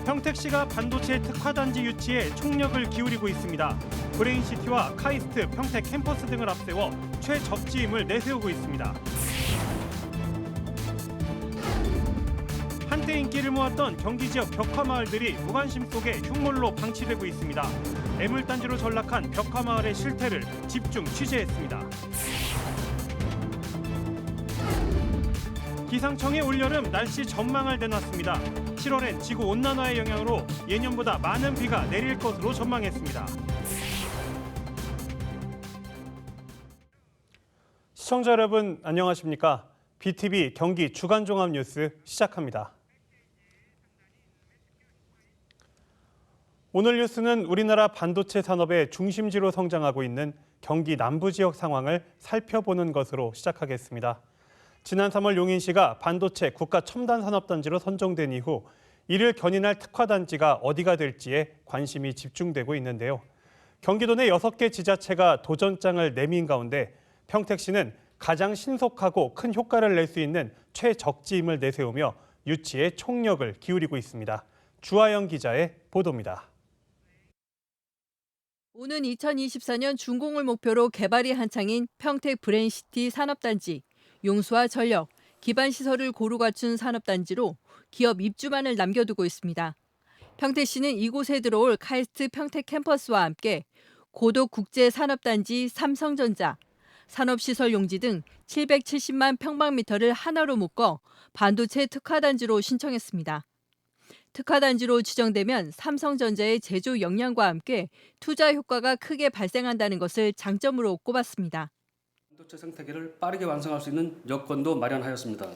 평택시가 반도체 특화단지 유치에 총력을 기울이고 있습니다. 브레인시티와 카이스트, 평택 캠퍼스 등을 앞세워 최적지임을 내세우고 있습니다. 한때 인기를 모았던 경기 지역 벽화마을들이 무관심 속에 흉물로 방치되고 있습니다. 애물단지로 전락한 벽화마을의 실태를 집중 취재했습니다. 기상청의 올여름 날씨 전망을 내놨습니다. 7월엔 지구온난화의 영향으로 예년보다 많은 비가 내릴 것으로 전망했습니다. 시청자 여러분 안녕하십니까? BTV 경기 주간종합뉴스 시작합니다. 오늘 뉴스는 우리나라 반도체 산업의 중심지로 성장하고 있는 경기 남부 지역 상황을 살펴보는 것으로 시작하겠습니다. 지난 3월 용인시가 반도체 국가 첨단 산업단지로 선정된 이후 이를 견인할 특화단지가 어디가 될지에 관심이 집중되고 있는데요. 경기도 내 6개 지자체가 도전장을 내민 가운데 평택시는 가장 신속하고 큰 효과를 낼 수 있는 최적지임을 내세우며 유치에 총력을 기울이고 있습니다. 주하영 기자의 보도입니다. 오는 2024년 준공을 목표로 개발이 한창인 평택 브레인시티 산업단지. 용수와 전력, 기반시설을 고루 갖춘 산업단지로 기업 입주만을 남겨두고 있습니다. 평택시는 이곳에 들어올 카이스트 평택 캠퍼스와 함께 고도 국제산업단지 삼성전자, 산업시설 용지 등 770만 평방미터를 하나로 묶어 반도체 특화단지로 신청했습니다. 특화단지로 지정되면 삼성전자의 제조 역량과 함께 투자 효과가 크게 발생한다는 것을 장점으로 꼽았습니다. 반도체 생태계를 빠르게 완성할 수 있는 여건도 마련하였습니다.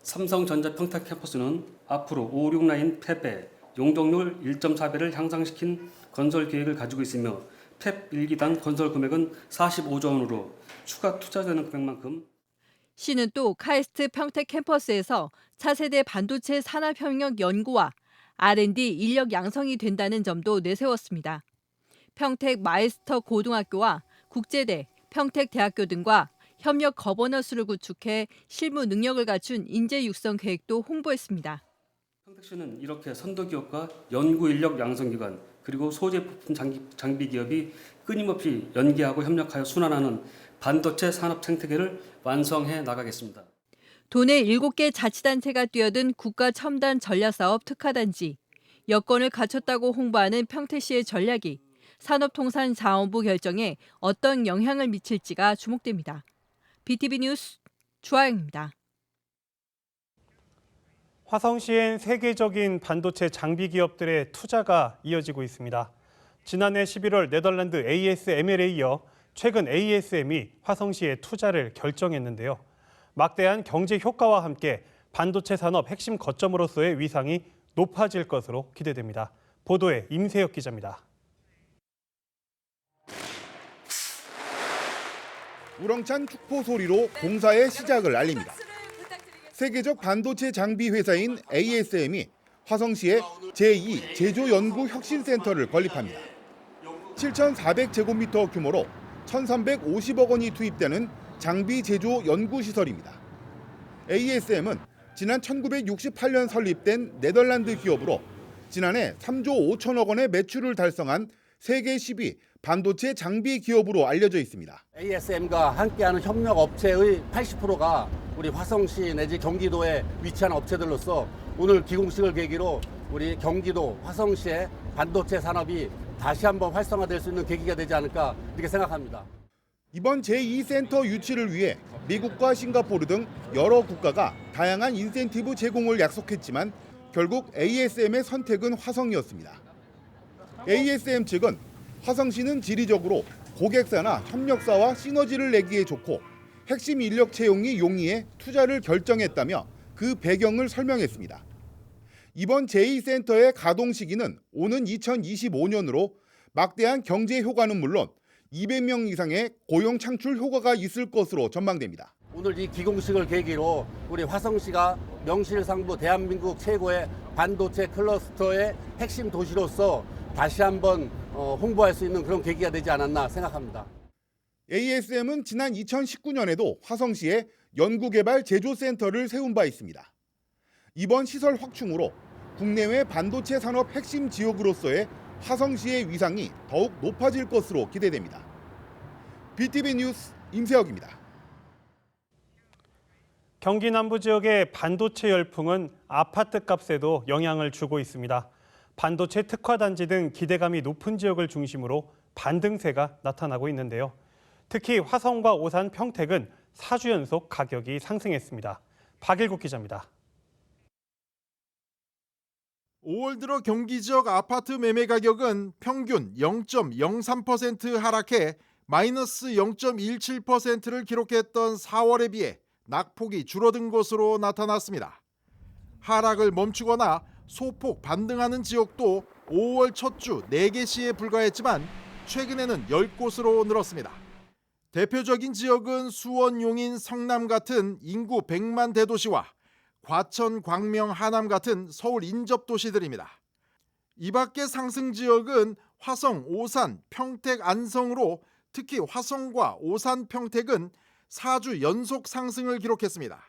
삼성전자 평택 캠퍼스는 앞으로 5, 6라인 팹배, 용적률 1.4배를 향상시킨 건설 계획을 가지고 있으며 팹 1기당 건설 금액은 45조 원으로 추가 투자되는 금액만큼 시는 또 카이스트 평택 캠퍼스에서 차세대 반도체 산업협력 연구와 R&D 인력 양성이 된다는 점도 내세웠습니다. 평택 마이스터 고등학교와 국제대, 평택대학교 등과 협력 거버넌스를 구축해 실무 능력을 갖춘 인재 육성 계획도 홍보했습니다. 평택시는 이렇게 선도기업과 연구인력 양성기관 그리고 소재부품 장비 기업이 끊임없이 연계하고 협력하여 순환하는 반도체 산업 생태계를 완성해 나가겠습니다. 도내 7개 자치단체가 뛰어든 국가 첨단 전략사업 특화단지, 여건을 갖췄다고 홍보하는 평택시의 전략이 산업통상자원부 결정에 어떤 영향을 미칠지가 주목됩니다. BTV 뉴스 주하영입니다. 화성시엔 세계적인 반도체 장비 기업들의 투자가 이어지고 있습니다. 지난해 11월 네덜란드 ASML에 이어 최근 ASM이 화성시에 투자를 결정했는데요. 막대한 경제 효과와 함께 반도체 산업 핵심 거점으로서의 위상이 높아질 것으로 기대됩니다. 보도에 임세혁 기자입니다. 우렁찬 축포 소리로 공사의 시작을 알립니다. 세계적 반도체 장비 회사인 ASM이 화성시에 제2 제조연구혁신센터를 건립합니다. 7,400제곱미터 규모로 1,350억 원이 투입되는 장비 제조 연구시설입니다. ASM은 지난 1968년 설립된 네덜란드 기업으로 지난해 3조 5천억 원의 매출을 달성한 세계 10위 반도체 장비 기업으로 알려져 있습니다. ASM과 함께하는 협력 업체의 80%가 우리 화성시 내지 경기도에 위치한 업체들로서 오늘 기공식을 계기로 우리 경기도 화성시의 반도체 산업이 다시 한번 활성화될 수 있는 계기가 되지 않을까 이렇게 생각합니다. 이번 제2센터 유치를 위해 미국과 싱가포르 등 여러 국가가 다양한 인센티브 제공을 약속했지만 결국 ASM의 선택은 화성이었습니다. ASM 측은 화성시는 지리적으로 고객사나 협력사와 시너지를 내기에 좋고 핵심 인력 채용이 용이해 투자를 결정했다며 그 배경을 설명했습니다. 이번 제2센터의 가동 시기는 오는 2025년으로 막대한 경제 효과는 물론 200명 이상의 고용 창출 효과가 있을 것으로 전망됩니다. 오늘 이 기공식을 계기로 우리 화성시가 명실상부 대한민국 최고의 반도체 클러스터의 핵심 도시로서 다시 한번 홍보할 수 있는 그런 계기가 되지 않았나 생각합니다. ASM은 지난 2019년에도 화성시에 연구개발 제조센터를 세운 바 있습니다. 이번 시설 확충으로 국내외 반도체 산업 핵심 지역으로서의 화성시의 위상이 더욱 높아질 것으로 기대됩니다. BTV 뉴스 임세혁입니다. 경기 남부 지역의 반도체 열풍은 아파트 값에도 영향을 주고 있습니다. 반도체 특화 단지 등 기대감이 높은 지역을 중심으로 반등세가 나타나고 있는데요. 특히 화성과 오산, 평택은 4주 연속 가격이 상승했습니다. 박일국 기자입니다. 5월 들어 경기 지역 아파트 매매 가격은 평균 0.03% 하락해 마이너스 0.17%를 기록했던 4월에 비해 낙폭이 줄어든 것으로 나타났습니다. 하락을 멈추거나 소폭 반등하는 지역도 5월 첫 주 4개시에 불과했지만 최근에는 10곳으로 늘었습니다. 대표적인 지역은 수원, 용인, 성남 같은 인구 100만 대도시와 과천, 광명, 하남 같은 서울 인접도시들입니다. 이 밖의 상승 지역은 화성, 오산, 평택, 안성으로 특히 화성과 오산, 평택은 4주 연속 상승을 기록했습니다.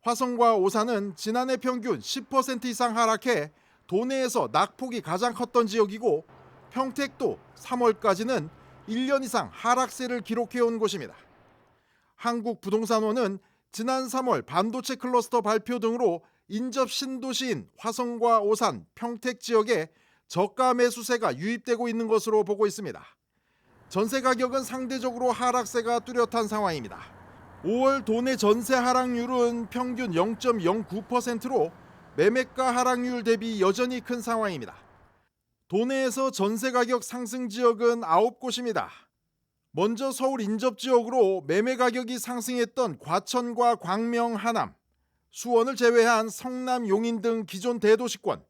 화성과 오산은 지난해 평균 10% 이상 하락해 도내에서 낙폭이 가장 컸던 지역이고 평택도 3월까지는 1년 이상 하락세를 기록해온 곳입니다. 한국부동산원은 지난 3월 반도체 클러스터 발표 등으로 인접 신도시인 화성과 오산, 평택 지역에 저가 매수세가 유입되고 있는 것으로 보고 있습니다. 전세 가격은 상대적으로 하락세가 뚜렷한 상황입니다. 5월 도내 전세 하락률은 평균 0.09%로 매매가 하락률 대비 여전히 큰 상황입니다. 도내에서 전세 가격 상승 지역은 9곳입니다. 먼저 서울 인접 지역으로 매매 가격이 상승했던 과천과 광명, 하남, 수원을 제외한 성남, 용인 등 기존 대도시권,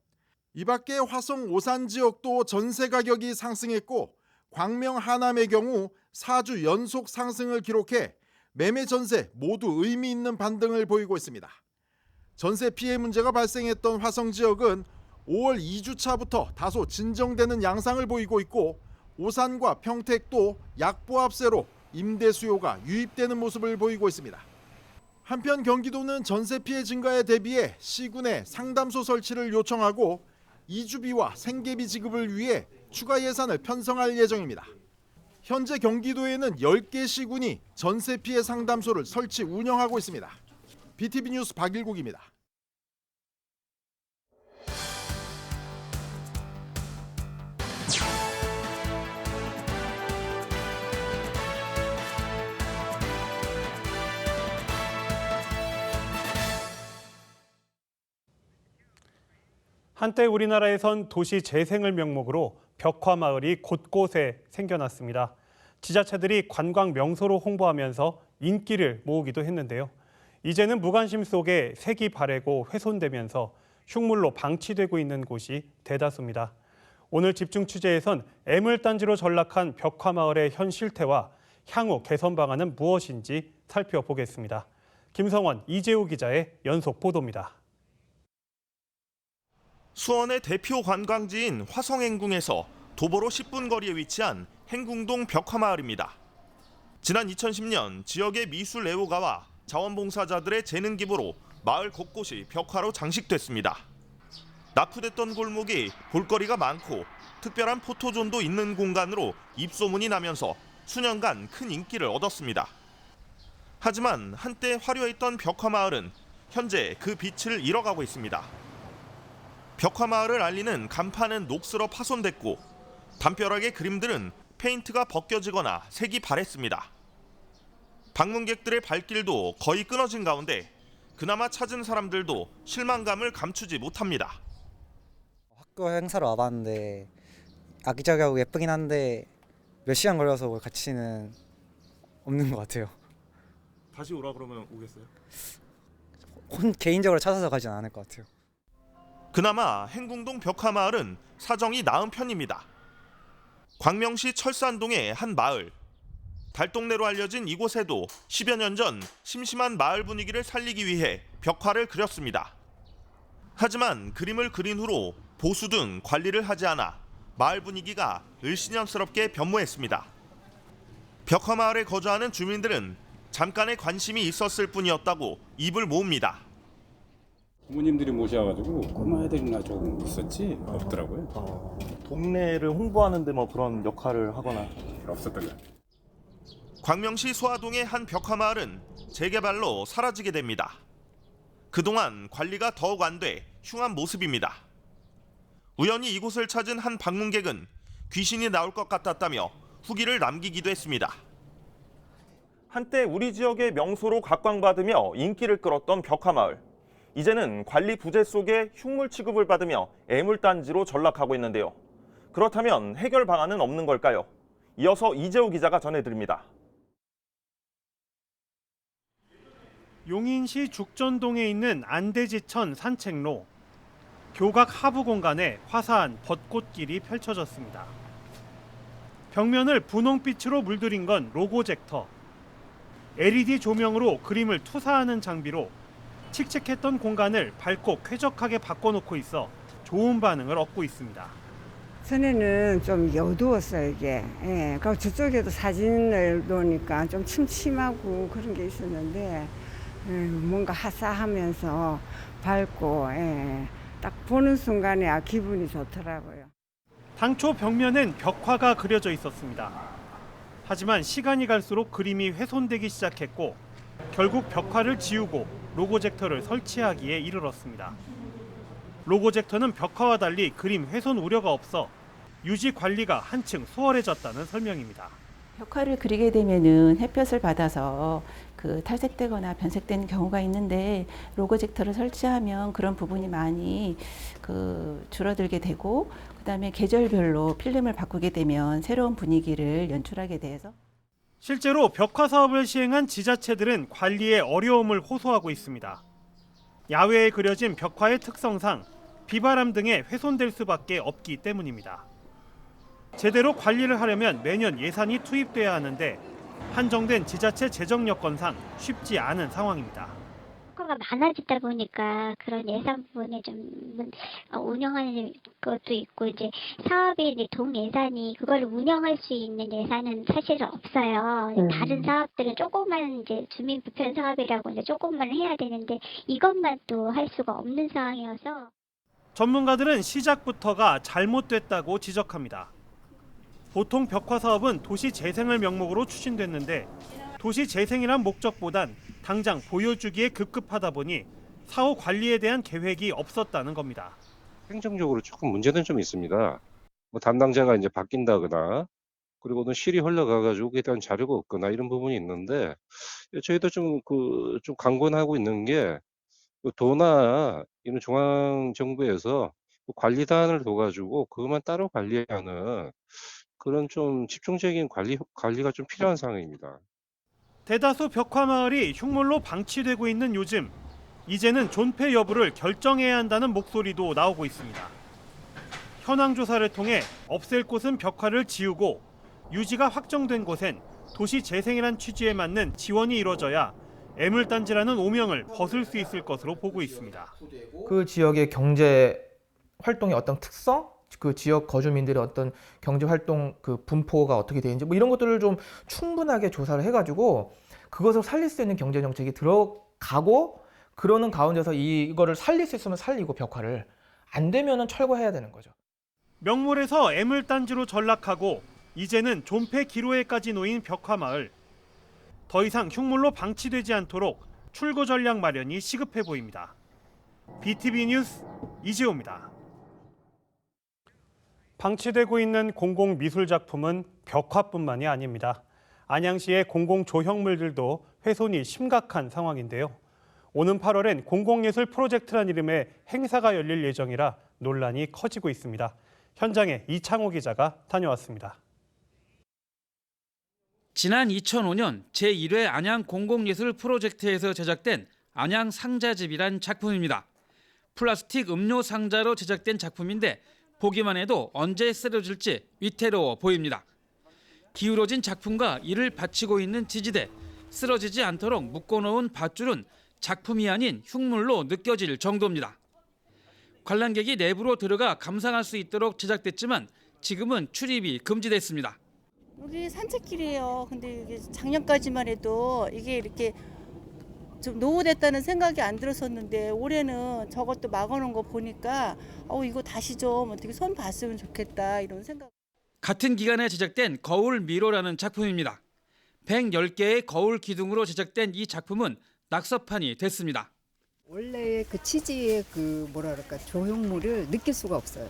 이 밖에 화성, 오산 지역도 전세 가격이 상승했고 광명, 하남의 경우 4주 연속 상승을 기록해 매매 전세 모두 의미 있는 반등을 보이고 있습니다. 전세 피해 문제가 발생했던 화성 지역은 5월 2주차부터 다소 진정되는 양상을 보이고 있고 오산과 평택도 약보합세로 임대 수요가 유입되는 모습을 보이고 있습니다. 한편 경기도는 전세 피해 증가에 대비해 시군에 상담소 설치를 요청하고 이주비와 생계비 지급을 위해 추가 예산을 편성할 예정입니다. 현재 경기도에는 10개 시군이 전세 피해 상담소를 설치 운영하고 있습니다. BTV 뉴스 박일국입니다. 한때 우리나라에선 도시 재생을 명목으로 벽화마을이 곳곳에 생겨났습니다. 지자체들이 관광 명소로 홍보하면서 인기를 모으기도 했는데요. 이제는 무관심 속에 색이 바래고 훼손되면서 흉물로 방치되고 있는 곳이 대다수입니다. 오늘 집중 취재에선 애물단지로 전락한 벽화마을의 현 실태와 향후 개선 방안은 무엇인지 살펴보겠습니다. 김성원, 이재우 기자의 연속 보도입니다. 수원의 대표 관광지인 화성행궁에서 도보로 10분 거리에 위치한 행궁동 벽화마을입니다. 지난 2010년 지역의 미술 애호가와 자원봉사자들의 재능 기부로 마을 곳곳이 벽화로 장식됐습니다. 낙후됐던 골목이 볼거리가 많고 특별한 포토존도 있는 공간으로 입소문이 나면서 수년간 큰 인기를 얻었습니다. 하지만 한때 화려했던 벽화마을은 현재 그 빛을 잃어가고 있습니다. 벽화마을을 알리는 간판은 녹슬어 파손됐고 담벼락의 그림들은 페인트가 벗겨지거나 색이 바랬습니다. 방문객들의 발길도 거의 끊어진 가운데 그나마 찾은 사람들도 실망감을 감추지 못합니다. 학교 행사로 와봤는데 아기자기하고 예쁘긴 한데 몇 시간 걸려서 올 가치는 없는 것 같아요. 다시 오라 그러면 오겠어요? 개인적으로 찾아서 가진 않을 것 같아요. 그나마 행궁동 벽화마을은 사정이 나은 편입니다. 광명시 철산동의 한 마을. 달동네로 알려진 이곳에도 10여 년 전 심심한 마을 분위기를 살리기 위해 벽화를 그렸습니다. 하지만 그림을 그린 후로 보수 등 관리를 하지 않아 마을 분위기가 을씨년스럽게 변모했습니다. 벽화마을에 거주하는 주민들은 잠깐의 관심이 있었을 뿐이었다고 입을 모읍니다. 부모님들이 모셔가지고 꼬마 애들이나 조금 있었지 없더라고요. 동네를 홍보하는데 뭐 그런 역할을 하거나 없었던 것 같아요. 광명시 소화동의 한 벽화마을은 재개발로 사라지게 됩니다. 그동안 관리가 더욱 안 돼 흉한 모습입니다. 우연히 이곳을 찾은 한 방문객은 귀신이 나올 것 같았다며 후기를 남기기도 했습니다. 한때 우리 지역의 명소로 각광받으며 인기를 끌었던 벽화마을. 이제는 관리 부재 속에 흉물 취급을 받으며 애물단지로 전락하고 있는데요. 그렇다면 해결 방안은 없는 걸까요? 이어서 이재호 기자가 전해드립니다. 용인시 죽전동에 있는 안대지천 산책로. 교각 하부 공간에 화사한 벚꽃길이 펼쳐졌습니다. 벽면을 분홍빛으로 물들인 건 로고젝터. LED 조명으로 그림을 투사하는 장비로 칙칙했던 공간을 밝고 쾌적하게 바꿔놓고 있어 좋은 반응을 얻고 있습니다. 전에는 좀 어두웠어요, 이게. 예, 그리고 저쪽에도 사진을 놓으니까 좀 침침하고 그런 게 있었는데, 뭔가 화사하면서 밝고, 딱 보는 순간에 기분이 좋더라고요. 당초 벽면엔 벽화가 그려져 있었습니다. 하지만 시간이 갈수록 그림이 훼손되기 시작했고 결국 벽화를 지우고 로고젝터를 설치하기에 이르렀습니다. 로고젝터는 벽화와 달리 그림 훼손 우려가 없어 유지 관리가 한층 수월해졌다는 설명입니다. 벽화를 그리게 되면은 햇볕을 받아서 탈색되거나 변색되는 경우가 있는데 로고젝터를 설치하면 그런 부분이 많이 줄어들게 되고 그다음에 계절별로 필름을 바꾸게 되면 새로운 분위기를 연출하게 돼서 실제로 벽화 사업을 시행한 지자체들은 관리에 어려움을 호소하고 있습니다. 야외에 그려진 벽화의 특성상 비바람 등에 훼손될 수밖에 없기 때문입니다. 제대로 관리를 하려면 매년 예산이 투입돼야 하는데 한정된 지자체 재정 여건상 쉽지 않은 상황입니다. 효과가 많아지다 보니까 그런 예산 부분에 좀 운영하는 것도 있고 이제 사업의 이제 동 예산이 그걸 운영할 수 있는 예산은 사실 없어요. 다른 사업들은 조금만 이제 주민 불편 사업이라고 이제 조금만 해야 되는데 이것만 또 할 수가 없는 상황이어서 전문가들은 시작부터가 잘못됐다고 지적합니다. 보통 벽화 사업은 도시 재생을 명목으로 추진됐는데 도시 재생이란 목적보단 당장 보여주기에 급급하다 보니 사후 관리에 대한 계획이 없었다는 겁니다. 행정적으로 조금 문제는 좀 있습니다. 뭐 담당자가 이제 바뀐다거나 그리고는 실이 흘러가가지고 그에 대한 자료가 없거나 이런 부분이 있는데 저희도 좀 강권하고 있는 게 도나 이런 중앙 정부에서 관리단을 둬가지고 그것만 따로 관리하는 그런 좀 집중적인 관리가 좀 필요한 상황입니다. 대다수 벽화 마을이 흉물로 방치되고 있는 요즘 이제는 존폐 여부를 결정해야 한다는 목소리도 나오고 있습니다. 현황 조사를 통해 없앨 곳은 벽화를 지우고 유지가 확정된 곳엔 도시 재생이란 취지에 맞는 지원이 이루어져야 애물단지라는 오명을 벗을 수 있을 것으로 보고 있습니다. 그 지역의 경제 활동의 어떤 특성, 그 지역 거주민들의 어떤 경제 활동 그 분포가 어떻게 되는지 뭐 이런 것들을 좀 충분하게 조사를 해가지고 그것을 살릴 수 있는 경제 정책이 들어가고 그러는 가운데서 이거를 살릴 수 있으면 살리고 벽화를 안 되면은 철거해야 되는 거죠. 명물에서 애물단지로 전락하고 이제는 존폐 기로에까지 놓인 벽화 마을. 더 이상 흉물로 방치되지 않도록 출구 전략 마련이 시급해 보입니다. BTV 뉴스 이재호입니다. 방치되고 있는 공공미술작품은 벽화뿐만이 아닙니다. 안양시의 공공조형물들도 훼손이 심각한 상황인데요. 오는 8월엔 공공예술 프로젝트란 이름의 행사가 열릴 예정이라 논란이 커지고 있습니다. 현장에 이창호 기자가 다녀왔습니다. 지난 2005년 제1회 안양 공공예술 프로젝트에서 제작된 안양 상자집이란 작품입니다. 플라스틱 음료 상자로 제작된 작품인데 보기만 해도 언제 쓰러질지 위태로워 보입니다. 기울어진 작품과 이를 받치고 있는 지지대, 쓰러지지 않도록 묶어놓은 밧줄은 작품이 아닌 흉물로 느껴질 정도입니다. 관람객이 내부로 들어가 감상할 수 있도록 제작됐지만 지금은 출입이 금지됐습니다. 여기 산책길이에요. 근데 이게 작년까지만 해도 이게 이렇게 좀 노후됐다는 생각이 안 들었었는데 올해는 저것도 막아놓은 거 보니까 이거 다시 좀 어떻게 손 봤으면 좋겠다 이런 생각. 같은 기간에 제작된 거울 미로라는 작품입니다. 110개의 거울 기둥으로 제작된 이 작품은 낙서판이 됐습니다. 원래의 그 치즈의 그 조형물을 느낄 수가 없어요.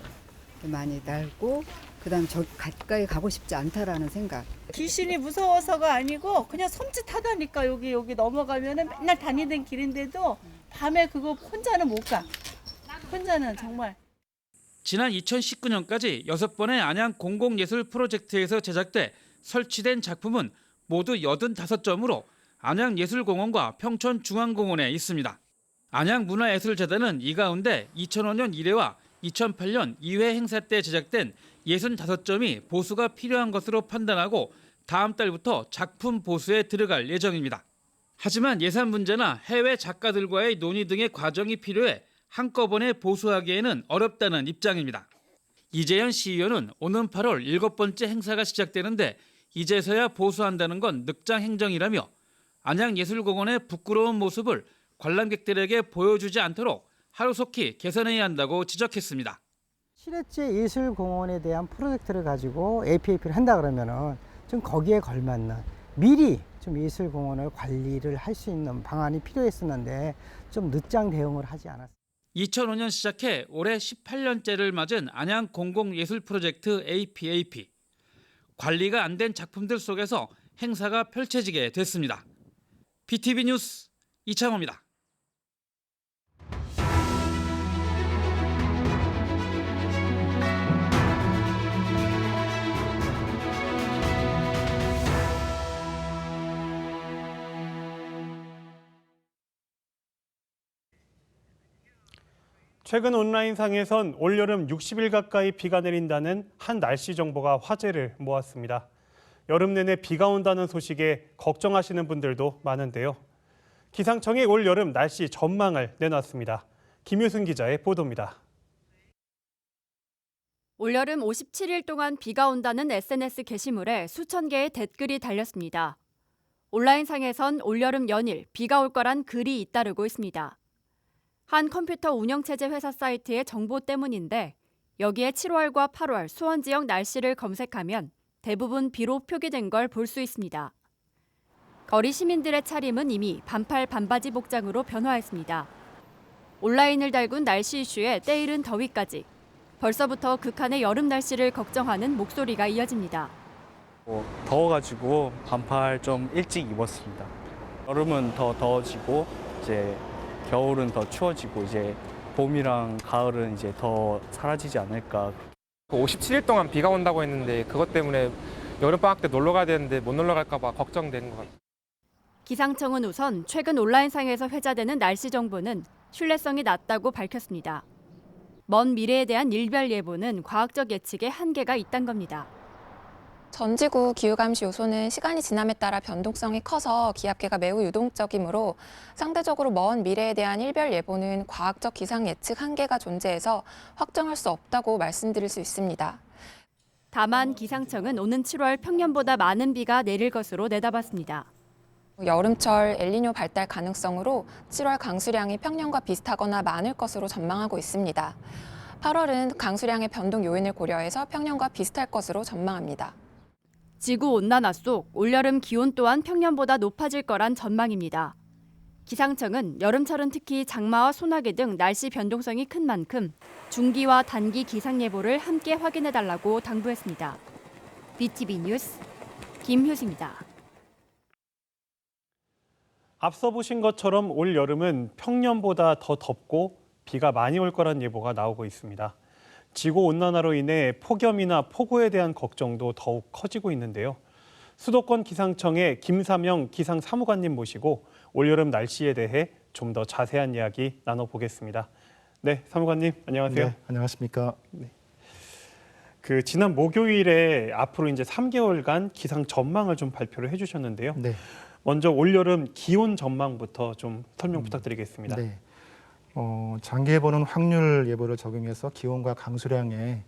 많이 낡고 그다음 저 가까이 가고 싶지 않다라는 생각. 귀신이 무서워서가 아니고 그냥 섬찟하다니까. 여기 넘어가면은 맨날 다니던 길인데도 밤에 그거 혼자는 못 가. 혼자는 정말. 지난 2019년까지 6번의 안양 공공예술 프로젝트에서 제작돼 설치된 작품은 모두 85점으로 안양예술공원과 평촌중앙공원에 있습니다. 안양문화예술재단은 이 가운데 2005년 1회와 2008년 2회 행사 때 제작된 65점이 보수가 필요한 것으로 판단하고 다음 달부터 작품 보수에 들어갈 예정입니다. 하지만 예산 문제나 해외 작가들과의 논의 등의 과정이 필요해 한꺼번에 보수하기에는 어렵다는 입장입니다. 이재현 CEO는 오는 8월 7번째 행사가 시작되는데 이제서야 보수한다는 건 늑장 행정이라며 안양예술공원의 부끄러운 모습을 관람객들에게 보여주지 않도록 하루속히 개선해야 한다고 지적했습니다. 실외제 예술공원에 대한 프로젝트를 가지고 APAP를 한다 그러면은 좀 거기에 걸맞는 미리 좀 예술공원을 관리를 할 수 있는 방안이 필요했었는데 좀 늦장 대응을 하지 않았습니다. 2005년 시작해 올해 18년째를 맞은 안양 공공예술 프로젝트 APAP. 관리가 안 된 작품들 속에서 행사가 펼쳐지게 됐습니다. BTV 뉴스 이창호입니다. 최근 온라인상에선 올여름 60일 가까이 비가 내린다는 한 날씨 정보가 화제를 모았습니다. 여름 내내 비가 온다는 소식에 걱정하시는 분들도 많은데요. 기상청이 올여름 날씨 전망을 내놨습니다. 김효승 기자의 보도입니다. 올여름 57일 동안 비가 온다는 SNS 게시물에 수천 개의 댓글이 달렸습니다. 온라인상에선 올여름 연일 비가 올 거란 글이 잇따르고 있습니다. 한 컴퓨터 운영체제 회사 사이트의 정보 때문인데 여기에 7월과 8월 수원 지역 날씨를 검색하면 대부분 비로 표기된 걸 볼 수 있습니다. 거리 시민들의 차림은 이미 반팔 반바지 복장으로 변화했습니다. 온라인을 달군 날씨 이슈에 때이른 더위까지 벌써부터 극한의 여름 날씨를 걱정하는 목소리가 이어집니다. 더워가지고 반팔 좀 일찍 입었습니다. 여름은 더 더워지고 이제 겨울은 더 추워지고 이제 봄이랑 가을은 이제 더 사라지지 않을까. 57일 동안 비가 온다고 했는데 그것 때문에 여름방학 때 놀러 가야 되는데 못 놀러 갈까 봐 걱정되는 것 같아요. 기상청은 우선 최근 온라인상에서 회자되는 날씨 정보는 신뢰성이 낮다고 밝혔습니다. 먼 미래에 대한 일별 예보는 과학적 예측에 한계가 있다는 겁니다. 전지구 기후감시 요소는 시간이 지남에 따라 변동성이 커서 기압계가 매우 유동적이므로 상대적으로 먼 미래에 대한 일별 예보는 과학적 기상 예측 한계가 존재해서 확정할 수 없다고 말씀드릴 수 있습니다. 다만 기상청은 오는 7월 평년보다 많은 비가 내릴 것으로 내다봤습니다. 여름철 엘니뇨 발달 가능성으로 7월 강수량이 평년과 비슷하거나 많을 것으로 전망하고 있습니다. 8월은 강수량의 변동 요인을 고려해서 평년과 비슷할 것으로 전망합니다. 지구온난화 속 올여름 기온 또한 평년보다 높아질 거란 전망입니다. 기상청은 여름철은 특히 장마와 소나기 등 날씨 변동성이 큰 만큼 중기와 단기 기상 예보를 함께 확인해달라고 당부했습니다. BTV 뉴스 김효승입니다. 앞서 보신 것처럼 올 여름은 평년보다 더 덥고 비가 많이 올 거란 예보가 나오고 있습니다. 지구온난화로 인해 폭염이나 폭우에 대한 걱정도 더욱 커지고 있는데요. 수도권 기상청의 김삼영 기상사무관님 모시고 올여름 날씨에 대해 좀 더 자세한 이야기 나눠보겠습니다. 네, 사무관님 안녕하세요. 네, 안녕하십니까. 네. 지난 목요일에 앞으로 이제 3개월간 기상 전망을 좀 발표를 해주셨는데요. 네. 먼저 올여름 기온 전망부터 좀 설명 부탁드리겠습니다. 네. 장기 예보는 확률 예보를 적용해서 기온과 강수량에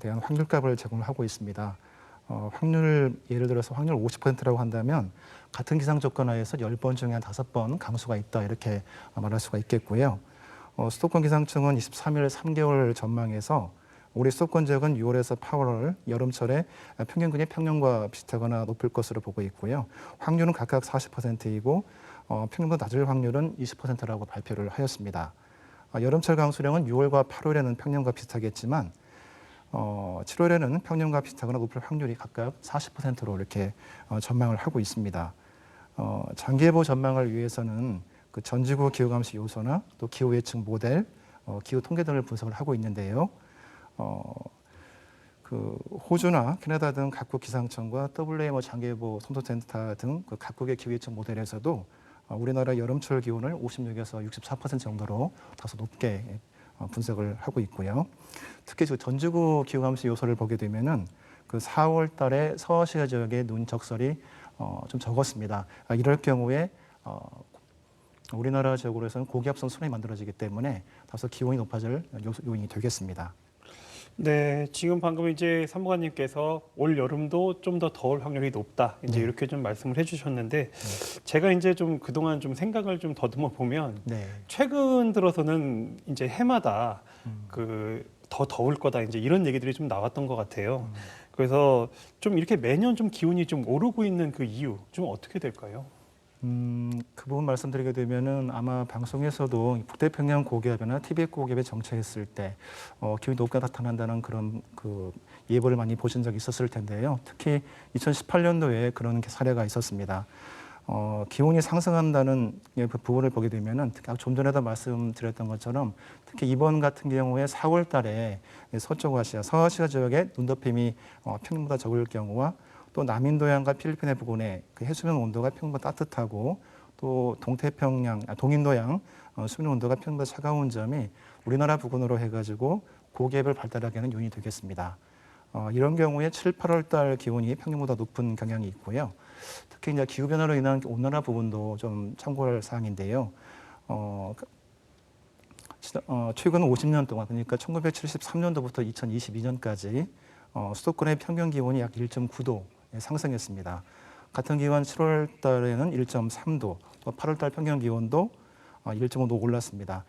대한 확률값을 제공하고 있습니다. 확률 예를 들어서 확률 50%라고 한다면 같은 기상 조건 하에서 10번 중에 한 5번 강수가 있다 이렇게 말할 수가 있겠고요. 수도권 기상청은 23일 3개월 전망에서 올해 수도권 지역은 6월에서 8월 여름철에 평균 평년과 비슷하거나 높을 것으로 보고 있고요. 확률은 각각 40%이고 평균보다 낮을 확률은 20%라고 발표를 하였습니다. 여름철 강수량은 6월과 8월에는 평년과 비슷하겠지만 7월에는 평년과 비슷하거나 높을 확률이 각각 40%로 이렇게 전망을 하고 있습니다. 장기 예보 전망을 위해서는 그 전지구 기후 감시 요소나 또 기후 예측 모델, 기후 통계 등을 분석을 하고 있는데요. 그 호주나 캐나다 등 각국 기상청과 WMO 장기 예보 솜사센터 등 그 각국의 기후 예측 모델에서도 우리나라 여름철 기온을 56에서 64% 정도로 다소 높게 분석을 하고 있고요. 특히 그 전지구 기후 감시 요소를 보게 되면은 그 4월 달에 서아시아 지역의 눈 적설이 좀 적었습니다. 이럴 경우에 우리나라 지역으로서는 고기압성 순환이 만들어지기 때문에 다소 기온이 높아질 요인이 되겠습니다. 네, 지금 방금 이제 사무관님께서 올 여름도 좀 더 더울 확률이 높다. 이제 네. 이렇게 좀 말씀을 해주셨는데 제가 이제 좀 그동안 좀 생각을 좀 더듬어 보면 네. 최근 들어서는 이제 해마다 그 더 더울 거다 이제 이런 얘기들이 좀 나왔던 것 같아요. 그래서 좀 이렇게 매년 좀 기온이 좀 오르고 있는 그 이유 좀 어떻게 될까요? 그 부분 말씀드리게 되면은 아마 방송에서도 북태평양 고기압이나 티베트 고기압에 정체했을 때 기온이 높게 나타난다는 그런 그 예보를 많이 보신 적이 있었을 텐데요. 특히 2018년도에 그런 사례가 있었습니다. 기온이 상승한다는 그 부분을 보게 되면은 특히 좀 전에도 말씀드렸던 것처럼 특히 이번 같은 경우에 4월 달에 서쪽 아시아, 서아시아 지역에 눈덮임이 평년보다 적을 경우와 또 남인도양과 필리핀의 부근에 그 해수면 온도가 평년보다 따뜻하고 또 동인도양 수면 온도가 평년보다 차가운 점이 우리나라 부근으로 해가지고 고기압을 발달하게 하는 요인이 되겠습니다. 이런 경우에 7, 8월 달 기온이 평년보다 높은 경향이 있고요. 특히 이제 기후 변화로 인한 온난화 부분도 좀 참고할 사항인데요. 최근 50년 동안 그러니까 1973년도부터 2022년까지 수도권의 평균 기온이 약 1.9도 상승했습니다. 같은 기간 7월 달에는 1.3도, 또 8월 달 평균 기온도 1.5도 올랐습니다.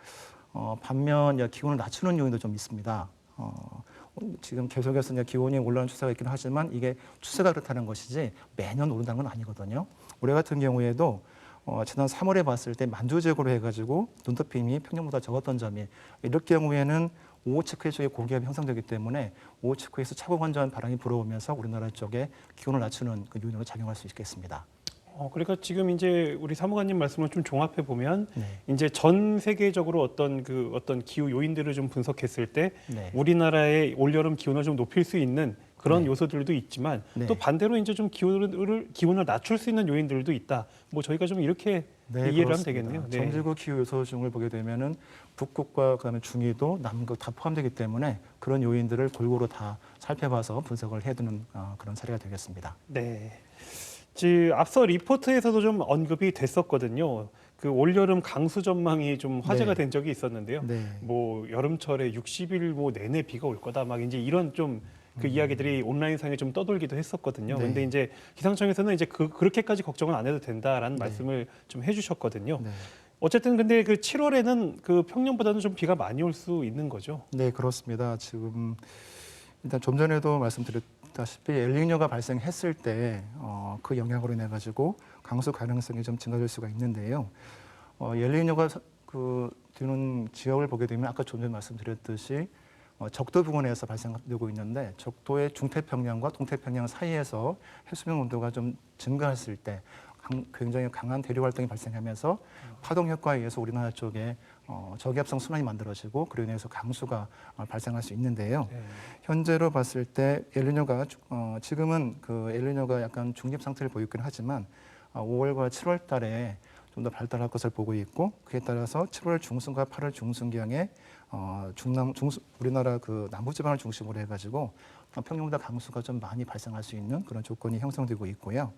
반면 기온을 낮추는 요인도 좀 있습니다. 지금 계속해서 이제 기온이 올라가는 추세가 있긴 하지만 이게 추세가 그렇다는 것이지 매년 오른다는 건 아니거든요. 올해 같은 경우에도 지난 3월에 봤을 때 만주 지역으로 해가지고 눈덮임이 평년보다 적었던 점이 이럴 경우에는 오호츠크해 쪽에 고기압이 형성되기 때문에 오호츠크에서 차고 건조한 바람이 불어오면서 우리나라 쪽에 기온을 낮추는 그 요인으로 작용할 수 있겠습니다. 그러니까 지금 이제 우리 사무관님 말씀을 좀 종합해 보면 이제 전 세계적으로 어떤 기후 요인들을 좀 분석했을 때 우리나라의 올여름 기온을 좀 높일 수 있는 그런 요소들도 있지만 또 반대로 이제 좀 기온을 낮출 수 있는 요인들도 있다. 뭐 저희가 좀 이렇게 이해를 하면 되겠네요. 전지구 기후 요소 중을 보게 되면은 북극과 그다음에 중위도, 남극 다 포함되기 때문에 그런 요인들을 골고루 다 살펴봐서 분석을 해두는 그런 사례가 되겠습니다. 네. 앞서 리포트에서도 좀 언급이 됐었거든요. 그 올여름 강수 전망이 좀 화제가 된 적이 있었는데요. 뭐 여름철에 60일 뭐 내내 비가 올 거다 막 이제 이런 좀 그 이야기들이 온라인상에 좀 떠돌기도 했었거든요. 근데 이제 기상청에서는 이제 그렇게까지 걱정은 안 해도 된다라는 말씀을 좀 해주셨거든요. 어쨌든 근데 그 7월에는 그 평년보다는 좀 비가 많이 올 수 있는 거죠. 네, 그렇습니다. 지금 일단 좀 전에도 말씀드렸다시피 엘니뇨가 발생했을 때 그 영향으로 인해 가지고 강수 가능성이 좀 증가될 수가 있는데요. 엘니뇨가 그 드는 지역을 보게 되면 아까 좀 전에 말씀드렸듯이 적도 부근에서 발생되고 있는데 적도의 중태평양과 동태평양 사이에서 해수면 온도가 좀 증가했을 때 굉장히 강한 대류 활동이 발생하면서 파동 효과에 의해서 우리나라 쪽에 저기압성 순환이 만들어지고 그로 인해서 강수가 발생할 수 있는데요. 현재로 봤을 때 엘니뇨가 지금은 그 엘니뇨가 약간 중립 상태를 보이긴 하지만 5월과 7월 달에 좀 더 발달할 것을 보고 있고 그에 따라서 7월 중순과 8월 중순경에 우리나라 그 남부지방을 중심으로 해가지고 평년보다 강수가 좀 많이 발생할 수 있는 그런 조건이 형성되고 있고요.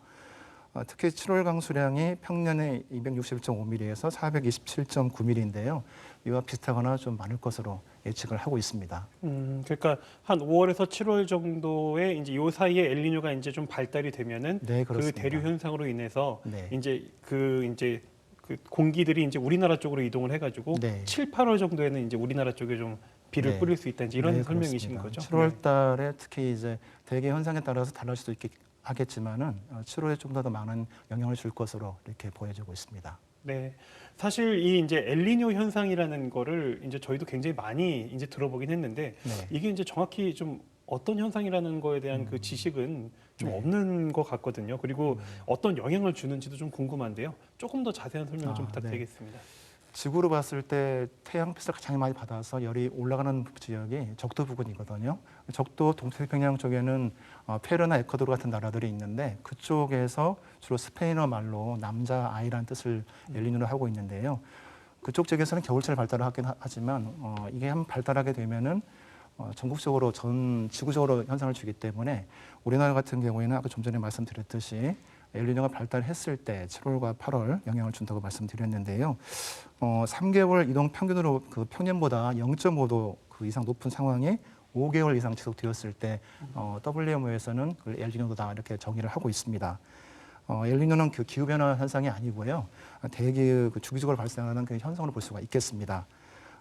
특히 7월 강수량이 평년에 261.5mm에서 427.9mm인데요. 이와 비슷하거나 좀 많을 것으로 예측을 하고 있습니다. 그러니까 한 5월에서 7월 정도에 이제 요 사이에 엘니뇨가 이제 좀 발달이 되면은 네, 그 그렇습니다. 대류 현상으로 인해서 네. 이제 그 공기들이 이제 우리나라 쪽으로 이동을 해가지고 네. 7, 8월 정도에는 이제 우리나라 쪽에 좀 비를 네. 뿌릴 수 있다, 이런 네, 설명이신 그렇습니다. 거죠? 7월 달에 특히 이제 대기 현상에 따라서 달라질 수도 하겠지만은 7월에 좀 더 많은 영향을 줄 것으로 이렇게 보여지고 있습니다. 네, 사실 이 이제 엘니뇨 현상이라는 거를 이제 저희도 굉장히 많이 이제 들어보긴 했는데 네. 이게 이제 정확히 좀 어떤 현상이라는 거에 대한 그 지식은 좀 네. 없는 것 같거든요. 그리고 어떤 영향을 주는지도 좀 궁금한데요. 조금 더 자세한 설명 좀 네. 부탁드리겠습니다. 지구로 봤을 때 태양 햇빛을 가장 많이 받아서 열이 올라가는 지역이 적도 부근이거든요. 적도 동태평양 쪽에는 페루나 에콰도르 같은 나라들이 있는데 그쪽에서 주로 스페인어 말로 남자 아이라는 뜻을 엘니뇨로 하고 있는데요. 그쪽 지역에서는 겨울철 발달을 하긴 하지만 이게 한번 발달하게 되면은 전국적으로 전 지구적으로 현상을 주기 때문에 우리나라 같은 경우에는 아까 좀 전에 말씀드렸듯이 엘니뇨가 발달했을 때 7월과 8월 영향을 준다고 말씀드렸는데요. 3개월 이동 평균으로 그 평년보다 0.5도 그 이상 높은 상황이 5개월 이상 지속되었을 때 WMO에서는 그 엘니뇨다 이렇게 정의를 하고 있습니다. 엘니뇨는 그 기후 변화 현상이 아니고요. 대기 그 주기적으로 발생하는 그 현상으로 볼 수가 있겠습니다.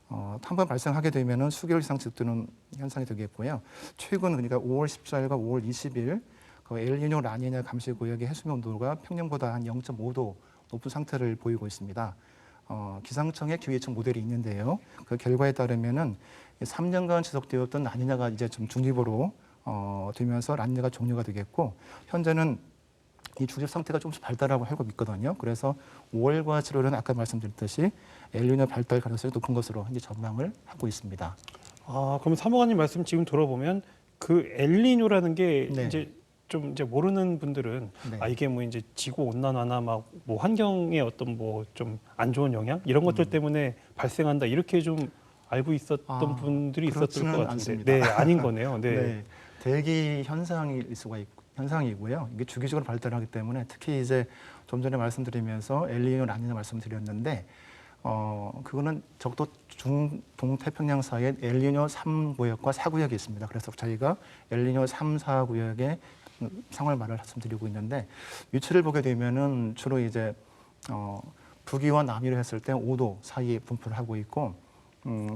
한 번 발생하게 되면은 수개월 이상 지속되는 현상이 되겠고요. 최근 그러니까 5월 14일과 5월 20일 그 엘니뇨 라니냐 감시 구역의 해수면 온도가 평년보다 한 0.5도 높은 상태를 보이고 있습니다. 기상청의 기후 예측 모델이 있는데요. 그 결과에 따르면은 3년간 지속되었던 라니냐가 이제 좀 중립으로 되면서 라니냐가 종료가 되겠고 현재는 이 중립 상태가 조금씩 발달하고 하고 있거든요. 그래서 5월과 7월은 아까 말씀드렸듯이 엘니뇨 발달 가능성이 높은 것으로 현재 전망을 하고 있습니다. 그럼 사무관님 말씀 지금 들어보면 그 엘니뇨라는 게 네. 이제 모르는 분들은 네. 이게 뭐 이제 지구 온난화나 막 뭐 환경에 어떤 뭐 좀 안 좋은 영향 이런 것들 때문에 발생한다, 이렇게 좀 알고 있었던 분들이 있었을 것 그렇지는 같은데 않습니다. 네, 아닌 거네요. 네. 네, 대기 현상일 수가 현상이고요. 이게 주기적으로 발달하기 때문에 특히 이제 좀 전에 말씀드리면서 엘니뇨 라니냐 말씀드렸는데 그거는 적도 동태평양 사이에 엘니뇨 3구역과 4구역이 있습니다. 그래서 저희가 엘니뇨 3, 4구역의 상황을 말씀드리고 있는데 위치를 보게 되면은 주로 이제 북위와 남위로 했을 때 5도 사이에 분포를 하고 있고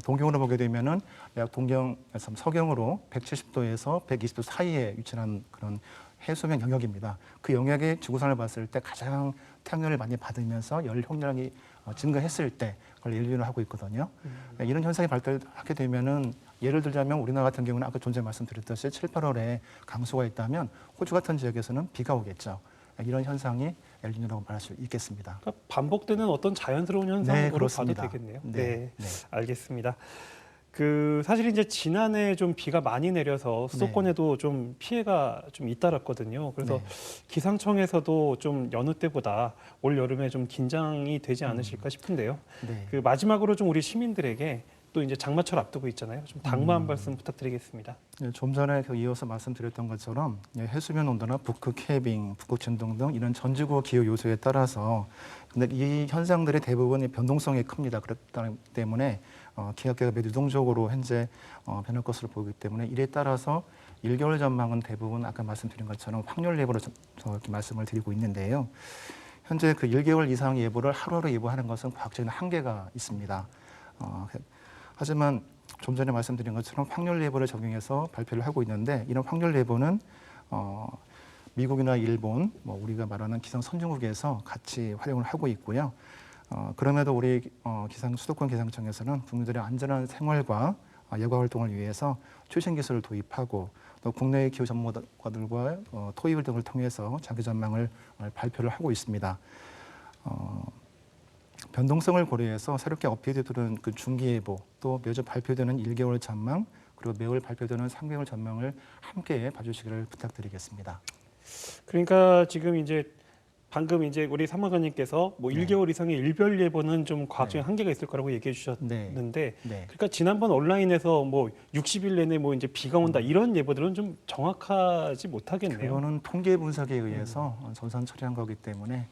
동경으로 보게 되면은 약 동경에서 서경으로 170도에서 120도 사이에 위치한 그런 해수면 영역입니다. 그 영역의 지구상을 봤을 때 가장 태양열을 많이 받으면서 열 효율량이 증가했을 때 그걸 엘니뇨로 하고 있거든요. 이런 현상이 발달하게 되면은 예를 들자면 우리나라 같은 경우는 아까 전에 말씀드렸듯이 7, 8월에 강수가 있다면 호주 같은 지역에서는 비가 오겠죠. 이런 현상이 엘니뇨라고 말할 수 있겠습니다. 그러니까 반복되는 어떤 자연스러운 현상으로 봐도 그렇습니다. 되겠네요. 네. 네, 알겠습니다. 사실 이제 지난해 좀 비가 많이 내려서 수도권에도 좀 피해가 좀 잇따랐거든요. 그래서 기상청에서도 좀 여느 때보다 올 여름에 좀 긴장이 되지 않으실까 싶은데요. 네. 마지막으로 좀 우리 시민들에게 또 이제 장마철 앞두고 있잖아요. 좀 당부 한 말씀 부탁드리겠습니다. 네, 좀 전에 이어서 말씀드렸던 것처럼 해수면 온도나 북극 해빙, 북극 진동 등 이런 전지구 기후 요소에 따라서 근데 이 현상들의 대부분 변동성이 큽니다. 그렇기 때문에 기압계가 매우 유동적으로 현재 변할 것으로 보이기 때문에 이에 따라서 1개월 전망은 대부분 아까 말씀드린 것처럼 확률 예보로 이렇게 말씀을 드리고 있는데요. 현재 그 1개월 이상 예보를 하루하루 예보하는 것은 과학적인 한계가 있습니다. 하지만 좀 전에 말씀드린 것처럼 확률 예보를 적용해서 발표를 하고 있는데 이런 확률 예보는 미국이나 일본, 우리가 말하는 기상 선진국에서 같이 활용을 하고 있고요. 그럼에도 우리 수도권 기상청에서는 국민들의 안전한 생활과 여가 활동을 위해서 최신 기술을 도입하고 또 국내의 기후 전문가들과 토의회 등을 통해서 자기 전망을 발표를 하고 있습니다. 변동성을 고려해서 새롭게 업데이트되는 그 중기예보 또 매주 발표되는 1개월 전망 그리고 매월 발표되는 3개월 전망을 함께 봐주시기를 부탁드리겠습니다. 그러니까 지금 이제 방금 이제 우리 사무관님께서 뭐 1개월 이상의 일별 예보는 좀 과학적인 한계가 있을 거라고 얘기해 주셨는데 그러니까 지난번 온라인에서 뭐 60일 내내 뭐 이제 비가 온다 이런 예보들은 좀 정확하지 못하겠네요. 그거는 통계 분석에 의해서 전산 처리한 거기 때문에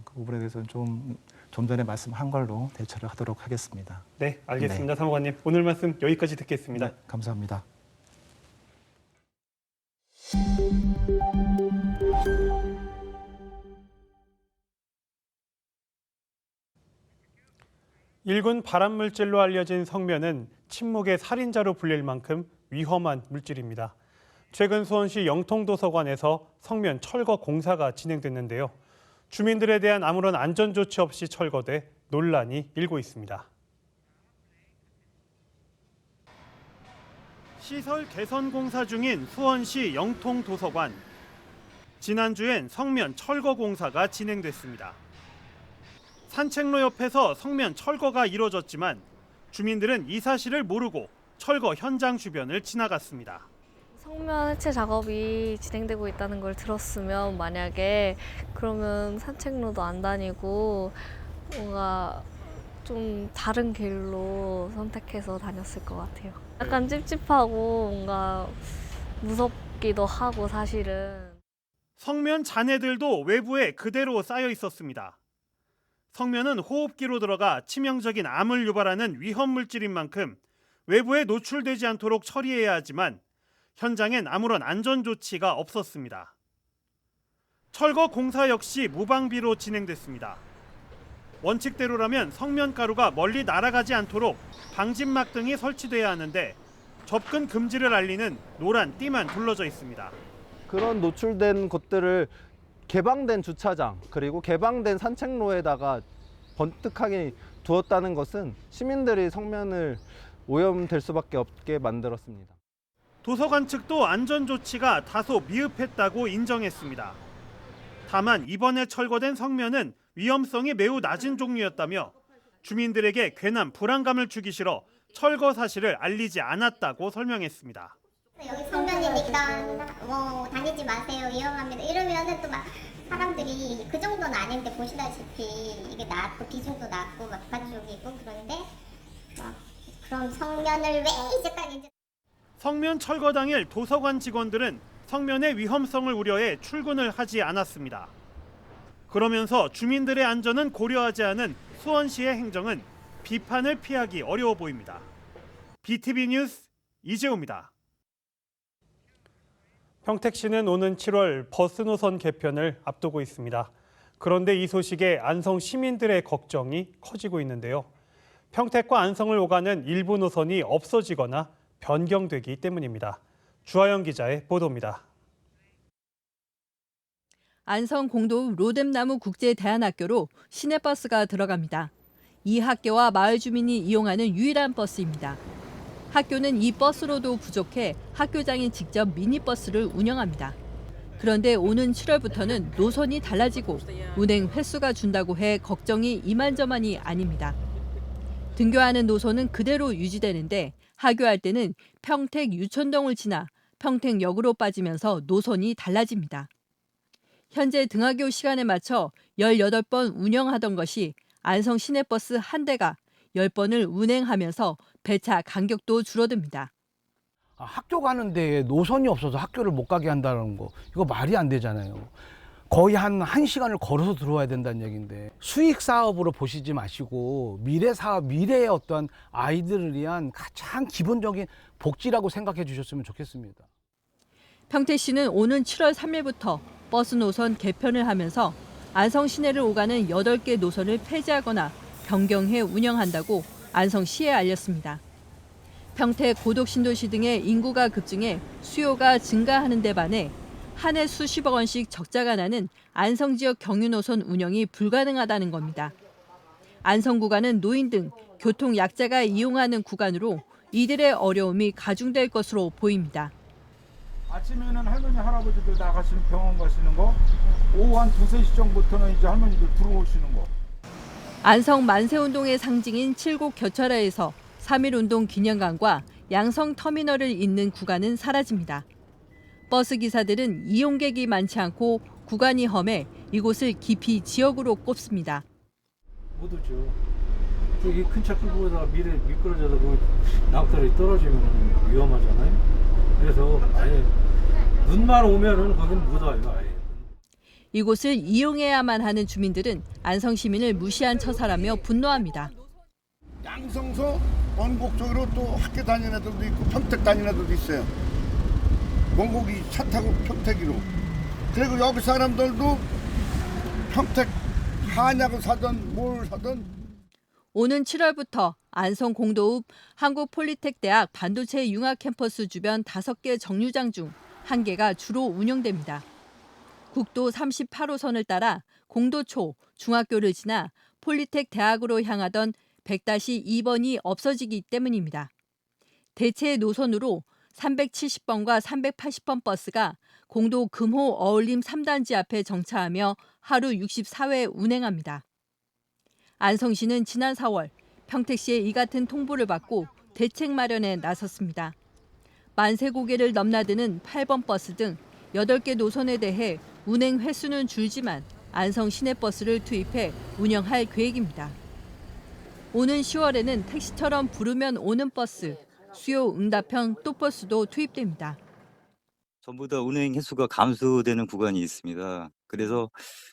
그 부분에 대해서는 좀 전에 말씀한 걸로 대처를 하도록 하겠습니다. 네, 알겠습니다. 사무관님 오늘 말씀 여기까지 듣겠습니다. 네, 감사합니다. 일군 발암물질로 알려진 성면은 침묵의 살인자로 불릴 만큼 위험한 물질입니다. 최근 수원시 영통도서관에서 성면 철거 공사가 진행됐는데요. 주민들에 대한 아무런 안전조치 없이 철거돼 논란이 일고 있습니다. 시설 개선 공사 중인 수원시 영통도서관. 지난주엔 성면 철거 공사가 진행됐습니다. 산책로 옆에서 성면 철거가 이뤄졌지만 주민들은 이 사실을 모르고 철거 현장 주변을 지나갔습니다. 성면 해체 작업이 진행되고 있다는 걸 들었으면 만약에 그러면 산책로도 안 다니고 뭔가 좀 다른 길로 선택해서 다녔을 것 같아요. 약간 찝찝하고 뭔가 무섭기도 하고 사실은. 성면 잔해들도 외부에 그대로 쌓여 있었습니다. 성면은 호흡기로 들어가 치명적인 암을 유발하는 위험 물질인 만큼 외부에 노출되지 않도록 처리해야 하지만 현장엔 아무런 안전 조치가 없었습니다. 철거 공사 역시 무방비로 진행됐습니다. 원칙대로라면 성면 가루가 멀리 날아가지 않도록 방진막 등이 설치돼야 하는데 접근 금지를 알리는 노란 띠만 둘러져 있습니다. 그런 노출된 곳들을 개방된 주차장 그리고 개방된 산책로에다가 번뜩하게 두었다는 것은 시민들이 성면을 오염될 수밖에 없게 만들었습니다. 도서관 측도 안전 조치가 다소 미흡했다고 인정했습니다. 다만 이번에 철거된 성면은 위험성이 매우 낮은 종류였다며 주민들에게 괜한 불안감을 주기 싫어 철거 사실을 알리지 않았다고 설명했습니다. 여기 성면이니까 뭐 다니지 마세요, 위험합니다 이러면은 또 막 사람들이 그 정도는 아닌데 보시다시피 이게 낮고 비중도 낮고 막반죽이고 그런데 그런 성면을 왜 이제까지. 성면 철거 당일 도서관 직원들은 성면의 위험성을 우려해 출근을 하지 않았습니다. 그러면서 주민들의 안전은 고려하지 않은 수원시의 행정은 비판을 피하기 어려워 보입니다. BTV 뉴스 이재호입니다. 평택시는 오는 7월 버스 노선 개편을 앞두고 있습니다. 그런데 이 소식에 안성 시민들의 걱정이 커지고 있는데요. 평택과 안성을 오가는 일부 노선이 없어지거나 변경되기 때문입니다. 주하영 기자의 보도입니다. 안성 공도 로뎀나무 국제대안학교로 시내버스가 들어갑니다. 이 학교와 마을 주민이 이용하는 유일한 버스입니다. 학교는 이 버스로도 부족해 학교장이 직접 미니버스를 운영합니다. 그런데 오는 7월부터는 노선이 달라지고 운행 횟수가 준다고 해 걱정이 이만저만이 아닙니다. 등교하는 노선은 그대로 유지되는데 하교할 때는 평택 유천동을 지나 평택역으로 빠지면서 노선이 달라집니다. 현재 등하교 시간에 맞춰 18번 운영하던 것이 안성 시내버스 한 대가 10번을 운행하면서 배차 간격도 줄어듭니다. 학교 가는데 노선이 없어서 학교를 못 가게 한다는 거 이거 말이 안 되잖아요. 거의 한 1시간을 걸어서 들어와야 된다는 얘기인데 수익 사업으로 보시지 마시고 미래 사업, 미래의 어떤 아이들을 위한 가장 기본적인 복지라고 생각해 주셨으면 좋겠습니다. 평택시는 오는 7월 3일부터 버스 노선 개편을 하면서 안성 시내를 오가는 8개 노선을 폐지하거나 변경해 운영한다고 안성시에 알렸습니다. 평택 고덕신도시 등의 인구가 급증해 수요가 증가하는 데 반해 한 해 수십억 원씩 적자가 나는 안성 지역 경유 노선 운영이 불가능하다는 겁니다. 안성 구간은 노인 등 교통 약자가 이용하는 구간으로 이들의 어려움이 가중될 것으로 보입니다. 아침에는 할머니 할아버지들 나가시는 병원 가시는 거, 오후 한 2, 3시 정도부터는 이제 할머니들 들어오시는 거. 안성 만세운동의 상징인 칠곡 겨철하에서 3.1운동 기념관과 양성 터미널을 잇는 구간은 사라집니다. 버스 기사들은 이용객이 많지 않고 구간이 험해 이곳을 기피 지역으로 꼽습니다. 못 오죠. 이 큰 차 끌고 오다가 미래 미끄러져서 그 낙떨이 떨어지면 위험하잖아요. 그래서 아예 눈만 오면은 거긴 못 와요. 아예. 이곳을 이용해야만 하는 주민들은 안성 시민을 무시한 처사라며 분노합니다. 양성소 원곡 쪽으로 또 학교 다니는 애들도 있고 평택 다니는 애들도 있어요. 원곡이 차 타고 평택으로. 그리고 여기 사람들도 평택 한약을 사든 뭘 사든. 오는 7월부터 안성 공도읍 한국폴리텍대학 반도체 융합 캠퍼스 주변 5개 정류장 중 1개가 주로 운영됩니다. 국도 38호선을 따라 공도초 중학교를 지나 폴리텍 대학으로 향하던 100-2번이 없어지기 때문입니다. 대체 노선으로 370번과 380번 버스가 공도 금호 어울림 3단지 앞에 정차하며 하루 64회 운행합니다. 안성시는 지난 4월 평택시의 이 같은 통보를 받고 대책 마련에 나섰습니다. 만세고개를 넘나드는 8번 버스 등 8개 노선에 대해 운행 횟수는 줄지만 안성 시내버스를 투입해 운영할 계획입니다. 오는 10월에는 택시처럼 부르면 오는 버스, 수요 응답형 또버스도 투입됩니다. 전부 다 운행 횟수가 감소되는 구간이 있습니다. 그래서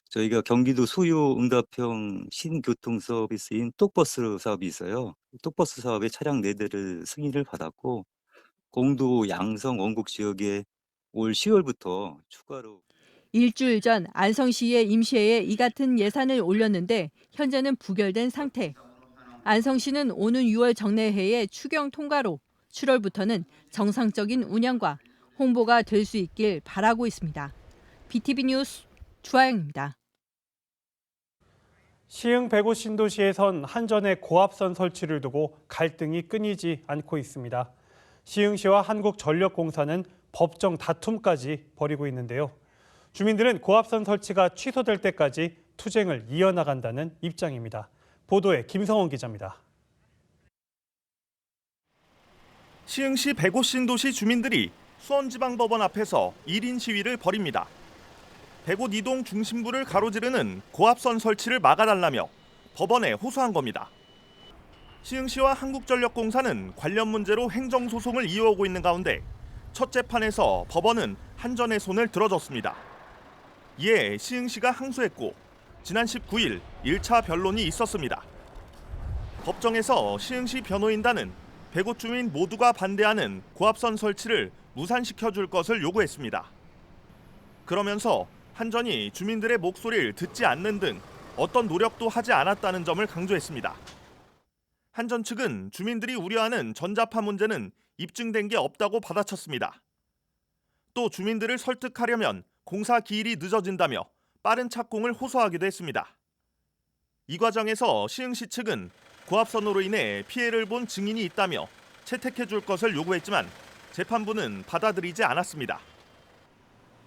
저희가 경기도 수요 응답형 신교통 서비스인 똑버스 사업이 있어요. 똑버스 사업의 차량 4대를 승인을 받았고 공도 양성 원곡 지역에 올 10월부터 추가로 일주일 전 안성시의 임시회에 이 같은 예산을 올렸는데 현재는 부결된 상태. 안성시는 오는 6월 정례회의 추경 통과로 7월부터는 정상적인 운영과 홍보가 될 수 있길 바라고 있습니다. BTV 뉴스 주하영입니다. 시흥 105 신도시에선 한전의 고압선 설치를 두고 갈등이 끊이지 않고 있습니다. 시흥시와 한국전력공사는 법정 다툼까지 벌이고 있는데요. 주민들은 고압선 설치가 취소될 때까지 투쟁을 이어나간다는 입장입니다. 보도에 김성원 기자입니다. 시흥시 105 신도시 주민들이 수원지방법원 앞에서 1인 시위를 벌입니다. 105 2동 중심부를 가로지르는 고압선 설치를 막아달라며 법원에 호소한 겁니다. 시흥시와 한국전력공사는 관련 문제로 행정소송을 이어오고 있는 가운데 첫 재판에서 법원은 한전의 손을 들어줬습니다. 이에 시흥시가 항소했고 지난 19일 1차 변론이 있었습니다. 법정에서 시흥시 변호인단은 105 주민 모두가 반대하는 고압선 설치를 무산시켜줄 것을 요구했습니다. 그러면서 한전이 주민들의 목소리를 듣지 않는 등 어떤 노력도 하지 않았다는 점을 강조했습니다. 한전 측은 주민들이 우려하는 전자파 문제는 입증된 게 없다고 받아쳤습니다. 또 주민들을 설득하려면 공사 기일이 늦어진다며 빠른 착공을 호소하기도 했습니다. 이 과정에서 시흥시 측은 고압선으로 인해 피해를 본 증인이 있다며 채택해 줄 것을 요구했지만 재판부는 받아들이지 않았습니다.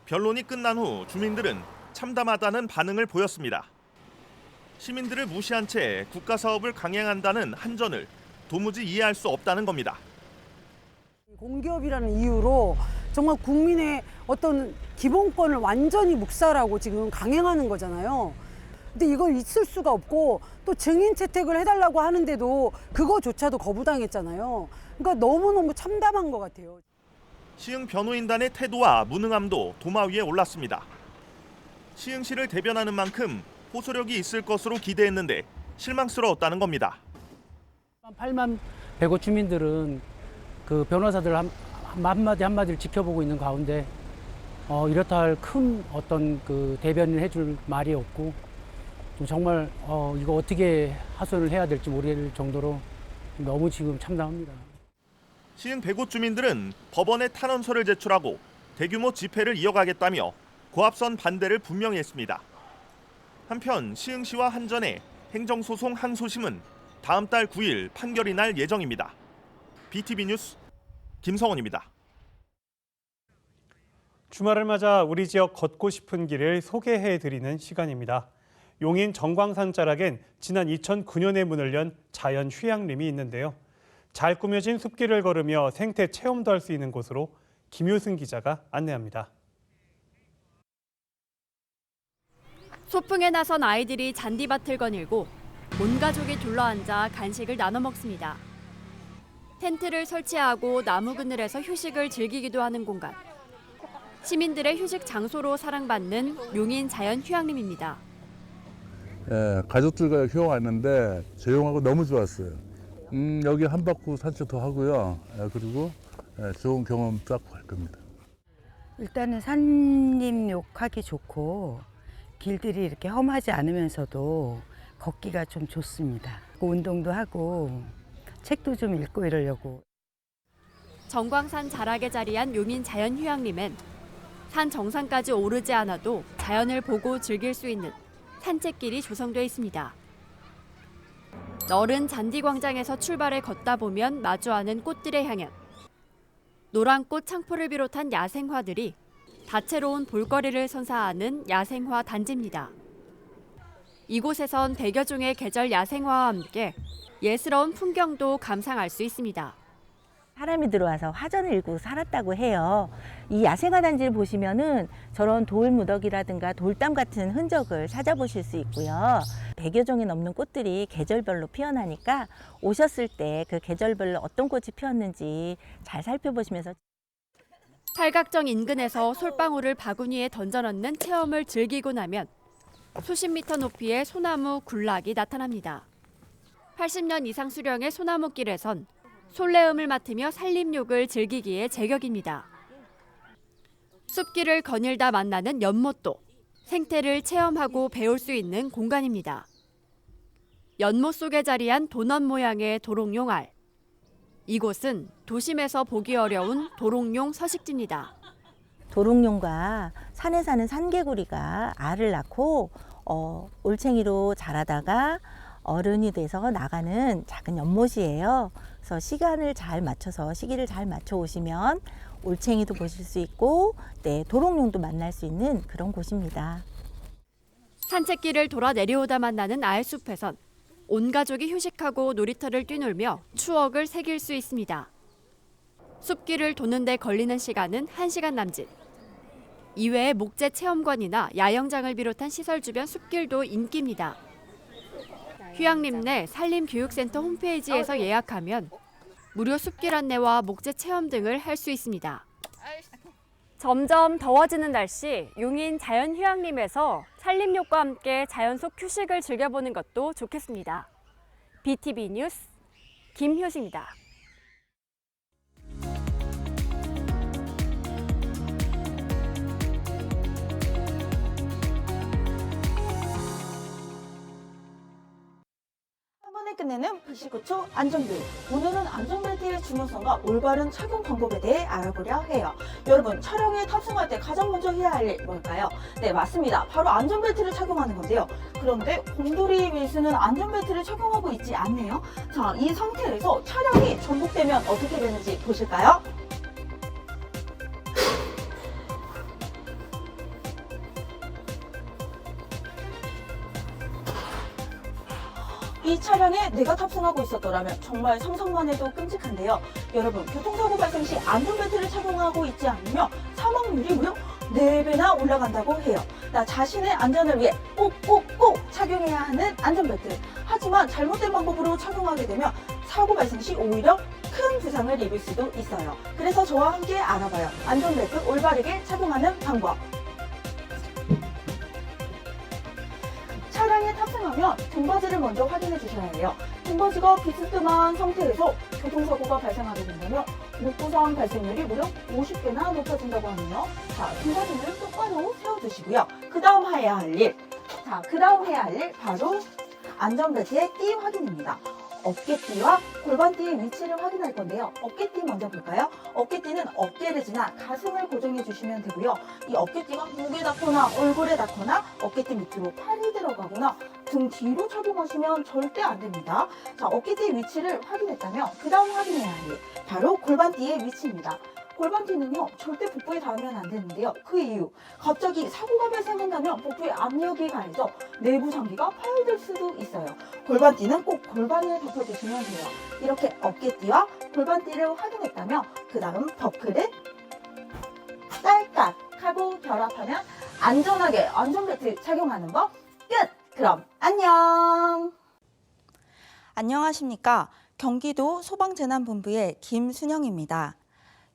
변론이 끝난 후 주민들은 참담하다는 반응을 보였습니다. 시민들을 무시한 채 국가 사업을 강행한다는 한전을 도무지 이해할 수 없다는 겁니다. 공기업이라는 이유로 정말 국민의 어떤 기본권을 완전히 묵살하고 지금 강행하는 거잖아요. 근데 이걸 있을 수가 없고 또 증인 채택을 해달라고 하는데도 그거조차도 거부당했잖아요. 그러니까 너무너무 참담한 것 같아요. 시흥 변호인단의 태도와 무능함도 도마 위에 올랐습니다. 시흥시를 대변하는 만큼 호소력이 있을 것으로 기대했는데 실망스러웠다는 겁니다. 8만 105 주민들은 그 변호사들 한마디를 지켜보고 있는 가운데 이렇다 할 큰 어떤 그 대변을 해줄 말이 없고 정말 이거 어떻게 하소연을 해야 될지 모르겠을 정도로 너무 지금 참담합니다. 시흥 105 주민들은 법원에 탄원서를 제출하고 대규모 집회를 이어가겠다며 고압선 반대를 분명히 했습니다. 한편 시흥시와 한전의 행정소송 항소심은 다음 달 9일 판결이 날 예정입니다. BTV 뉴스 김성원입니다. 주말을 맞아 우리 지역 걷고 싶은 길을 소개해드리는 시간입니다. 용인 정광산 자락엔 지난 2009년에 문을 연 자연 휴양림이 있는데요. 잘 꾸며진 숲길을 걸으며 생태 체험도 할 수 있는 곳으로 김효승 기자가 안내합니다. 소풍에 나선 아이들이 잔디밭을 거닐고 온 가족이 둘러앉아 간식을 나눠 먹습니다. 텐트를 설치하고 나무 그늘에서 휴식을 즐기기도 하는 공간. 시민들의 휴식 장소로 사랑받는 용인 자연휴양림입니다. 예, 가족들과 휴양 왔는데 조용하고 너무 좋았어요. 여기 한 바퀴 산책 더 하고요. 그리고 좋은 경험 쌓고 갈 겁니다. 일단은 산림욕하기 좋고 길들이 이렇게 험하지 않으면서도 걷기가 좀 좋습니다. 운동도 하고 책도 좀 읽고 이러려고. 정광산 자락에 자리한 용인 자연휴양림엔 산 정상까지 오르지 않아도 자연을 보고 즐길 수 있는 산책길이 조성돼 있습니다. 넓은 잔디광장에서 출발해 걷다 보면 마주하는 꽃들의 향연. 노란꽃 창포를 비롯한 야생화들이 다채로운 볼거리를 선사하는 야생화 단지입니다. 이곳에선 100여 종의 계절 야생화와 함께 예스러운 풍경도 감상할 수 있습니다. 사람이 들어와서 화전을 일고 살았다고 해요. 이 야생화 단지를 보시면은 저런 돌무더기라든가 돌담 같은 흔적을 찾아보실 수 있고요. 100여 종이 넘는 꽃들이 계절별로 피어나니까 오셨을 때 그 계절별로 어떤 꽃이 피었는지 잘 살펴보시면서. 팔각정 인근에서 솔방울을 바구니에 던져넣는 체험을 즐기고 나면 수십 미터 높이의 소나무 군락이 나타납니다. 80년 이상 수령의 소나무길에선 솔레음을 맡으며 산림욕을 즐기기에 제격입니다. 숲길을 거닐다 만나는 연못도 생태를 체험하고 배울 수 있는 공간입니다. 연못 속에 자리한 도넛 모양의 도롱뇽알. 이곳은 도심에서 보기 어려운 도롱뇽 서식지입니다. 도롱뇽과 산에 사는 산개구리가 알을 낳고 올챙이로 자라다가 어른이 돼서 나가는 작은 연못이에요. 그래서 시기를 잘 맞춰 오시면 올챙이도 보실 수 있고 도롱뇽도 만날 수 있는 그런 곳입니다. 산책길을 돌아 내려오다 만나는 알숲에선 온 가족이 휴식하고 놀이터를 뛰놀며 추억을 새길 수 있습니다. 숲길을 도는 데 걸리는 시간은 1시간 남짓. 이외에 목재 체험관이나 야영장을 비롯한 시설 주변 숲길도 인기입니다. 휴양림 내 산림교육센터 홈페이지에서 예약하면 무료 숲길 안내와 목재 체험 등을 할 수 있습니다. 점점 더워지는 날씨, 용인 자연휴양림에서 산림욕과 함께 자연 속 휴식을 즐겨보는 것도 좋겠습니다. BTV 뉴스 김효지입니다. 끝내는 89초 안전교육. 오늘은 안전벨트의 중요성과 올바른 착용 방법에 대해 알아보려 해요. 여러분, 차량에 탑승할 때 가장 먼저 해야 할 일 뭘까요? 네, 맞습니다. 바로 안전벨트를 착용하는 건데요. 그런데 곰돌이 윌스는 안전벨트를 착용하고 있지 않네요. 자, 이 상태에서 차량이 전복되면 어떻게 되는지 보실까요? 이 차량에 내가 탑승하고 있었더라면 정말 상상만 해도 끔찍한데요. 여러분, 교통사고 발생 시 안전벨트를 착용하고 있지 않으면 사망률이 무려 4배나 올라간다고 해요. 나 자신의 안전을 위해 꼭꼭꼭 착용해야 하는 안전벨트. 하지만 잘못된 방법으로 착용하게 되면 사고 발생 시 오히려 큰 부상을 입을 수도 있어요. 그래서 저와 함께 알아봐요. 안전벨트 올바르게 착용하는 방법. 차량에 탑승하면 등받이를 먼저 확인해 주셔야 해요. 등받이가 비스듬한 상태에서 교통사고가 발생하게 된다면 목부상 발생률이 무려 50배나 높아진다고 하네요. 자, 등받이를 똑바로 세워주시고요. 그 다음 해야 할 일. 바로 안전벨트의 띠 확인입니다. 어깨띠와 골반띠의 위치를 확인할 건데요. 어깨띠 먼저 볼까요? 어깨띠는 어깨를 지나 가슴을 고정해 주시면 되고요. 이 어깨띠가 목에 닿거나 얼굴에 닿거나 어깨띠 밑으로 팔이 들어가거나 등 뒤로 착용하시면 절대 안 됩니다. 자, 어깨띠의 위치를 확인했다면 그 다음 확인해야 할 일, 바로 골반띠의 위치입니다. 골반띠는요, 절대 복부에 닿으면 안 되는데요. 그 이유, 갑자기 사고가 발생한다면 복부에 압력이 가해져 내부 장기가 파열될 수도 있어요. 골반띠는 꼭 골반을 덮어주시면 돼요. 이렇게 어깨띠와 골반띠를 확인했다면 그 다음 버클을 딸깍 하고 결합하면 안전하게 안전벨트 착용하는 법 끝! 그럼 안녕! 안녕하십니까. 경기도 소방재난본부의 김순영입니다.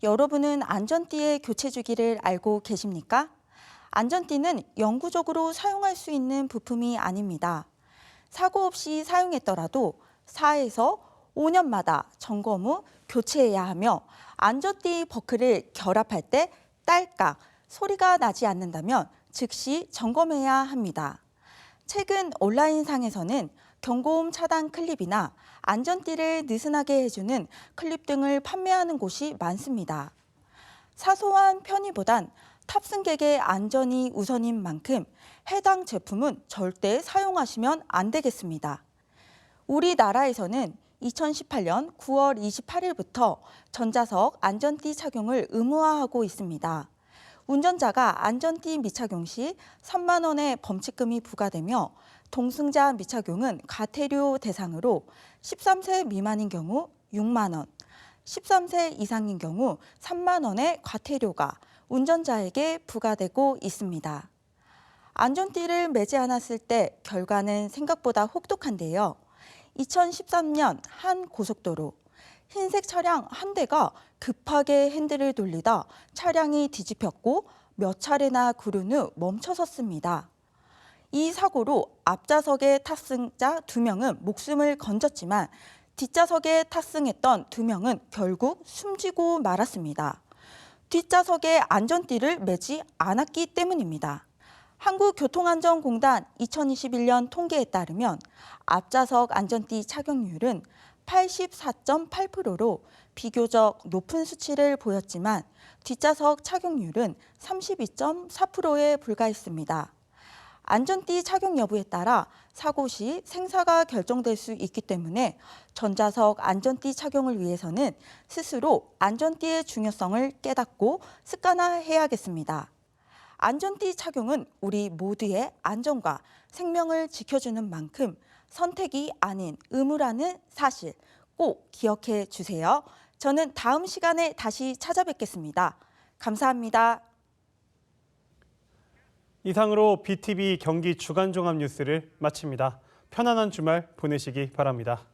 여러분은 안전띠의 교체 주기를 알고 계십니까? 안전띠는 영구적으로 사용할 수 있는 부품이 아닙니다. 사고 없이 사용했더라도 4에서 5년마다 점검 후 교체해야 하며 안전띠 버클을 결합할 때 딸깍 소리가 나지 않는다면 즉시 점검해야 합니다. 최근 온라인상에서는 경고음 차단 클립이나 안전띠를 느슨하게 해주는 클립 등을 판매하는 곳이 많습니다. 사소한 편의보단 탑승객의 안전이 우선인 만큼 해당 제품은 절대 사용하시면 안 되겠습니다. 우리나라에서는 2018년 9월 28일부터 전자석 안전띠 착용을 의무화하고 있습니다. 운전자가 안전띠 미착용 시 3만 원의 범칙금이 부과되며 동승자 미착용은 과태료 대상으로 13세 미만인 경우 6만 원, 13세 이상인 경우 3만 원의 과태료가 운전자에게 부과되고 있습니다. 안전띠를 매지 않았을 때 결과는 생각보다 혹독한데요. 2013년 한 고속도로 흰색 차량 한 대가 급하게 핸들을 돌리다 차량이 뒤집혔고 몇 차례나 구른 후 멈춰섰습니다. 이 사고로 앞좌석의 탑승자 2명은 목숨을 건졌지만 뒷좌석에 탑승했던 2명은 결국 숨지고 말았습니다. 뒷좌석에 안전띠를 매지 않았기 때문입니다. 한국교통안전공단 2021년 통계에 따르면 앞좌석 안전띠 착용률은 84.8%로 비교적 높은 수치를 보였지만 뒷좌석 착용률은 32.4%에 불과했습니다. 안전띠 착용 여부에 따라 사고 시 생사가 결정될 수 있기 때문에 전좌석 안전띠 착용을 위해서는 스스로 안전띠의 중요성을 깨닫고 습관화해야겠습니다. 안전띠 착용은 우리 모두의 안전과 생명을 지켜주는 만큼 선택이 아닌 의무라는 사실 꼭 기억해 주세요. 저는 다음 시간에 다시 찾아뵙겠습니다. 감사합니다. 이상으로 BTV 경기 주간 종합 뉴스를 마칩니다. 편안한 주말 보내시기 바랍니다.